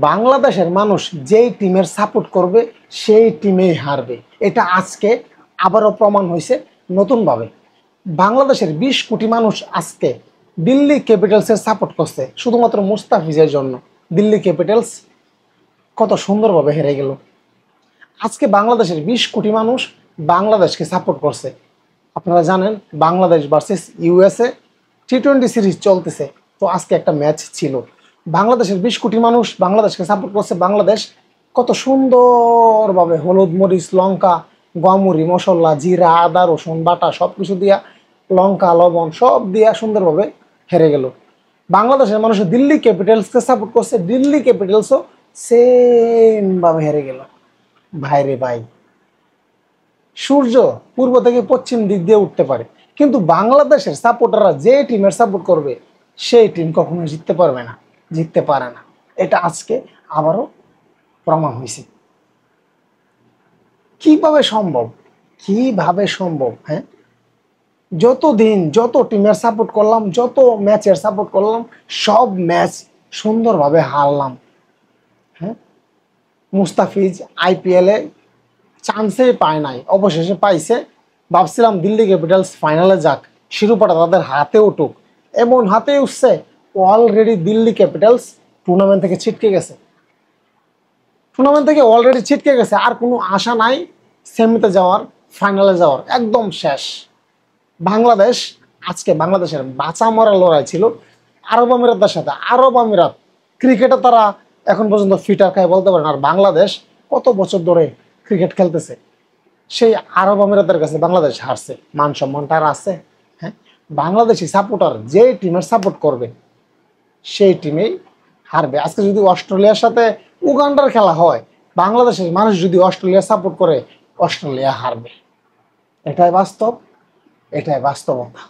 বাংলাদেশের মানুষ যেই টিমের সাপোর্ট করবে সেই টিমেই হারবে। এটা আজকে আবারও প্রমাণ হয়েছে নতুনভাবে। বাংলাদেশের ২০ কোটি মানুষ আজকে দিল্লি ক্যাপিটালসের সাপোর্ট করছে শুধুমাত্র মুস্তাফিজের জন্য। দিল্লি ক্যাপিটালস কত সুন্দরভাবে হেরে গেল। আজকে বাংলাদেশের ২০ কোটি মানুষ বাংলাদেশকে সাপোর্ট করছে। আপনারা জানেন বাংলাদেশ ভার্সেস ইউএসএ টি-20 সিরিজ চলতেছে। তো আজকে একটা ম্যাচ ছিল, বাংলাদেশের ২০ কোটি মানুষ বাংলাদেশকে সাপোর্ট করছে। বাংলাদেশ কত সুন্দরভাবে হলুদ মরিচ লঙ্কা গমুরি মশলা জিরা আদা রসুন বাটা সব কিছু দিয়া লঙ্কা লবণ সব দিয়া সুন্দরভাবে হেরে গেল। বাংলাদেশের মানুষ দিল্লি ক্যাপিটালসকে সাপোর্ট করছে, দিল্লি ক্যাপিটালসও সেমভাবে হেরে গেল। ভাইরে ভাই, সূর্য পূর্ব থেকে পশ্চিম দিক দিয়ে উঠতে পারে, কিন্তু বাংলাদেশের সাপোর্টাররা যে টিমের সাপোর্ট করবে সেই টিম কখনো জিততে পারবে না, জিততে পারে না। এটা আজকে আবারও প্রমাণ হয়েছে। কিভাবে সম্ভব, কিভাবে সম্ভব? হ্যাঁ, যতদিন যত টিমের সাপোর্ট করলাম, যত ম্যাচের সাপোর্ট করলাম, সব ম্যাচ সুন্দরভাবে হারলাম। হ্যাঁ, মুস্তাফিজ আইপিএলে চান্সই পায় নাই, অবশেষে পাইছে। ভাবছিলাম দিল্লি ক্যাপিটালস ফাইনালে যাক, শিরোপাটা তাদের হাতে উঠুক, এমন হাতে উঠছে অলরেডি দিল্লি ক্যাপিটালস টুর্নামেন্ট থেকে ছিটকে গেছে। টুর্নামেন্ট থেকে অলরেডি ছিটকে গেছে, আর কোনো আশা নাই সেমিতে যাওয়ার, ফাইনালে যাওয়ার, একদম শেষ। বাংলাদেশ আজকে বাংলাদেশের বাঁচা মরার লড়াই ছিল আরব আমিরাতের সাথে। আরব আমিরাত ক্রিকেটে তারা এখন পর্যন্ত ফিটার খায় বলতে পারেন, আর বাংলাদেশ কত বছর ধরে ক্রিকেট খেলতেছে, সেই আরব আমিরাতের কাছে বাংলাদেশ হারছে। মান সম্মান তার আছে? হ্যাঁ, বাংলাদেশি সাপোর্টার যে টিমের সাপোর্ট করবে সেই টিমেই হারবে। আজকে যদি অস্ট্রেলিয়ার সাথে উগান্ডার খেলা হয়, বাংলাদেশের মানুষ যদি অস্ট্রেলিয়া সাপোর্ট করে, অস্ট্রেলিয়া হারবে। এটাই বাস্তব, এটাই বাস্তবতা।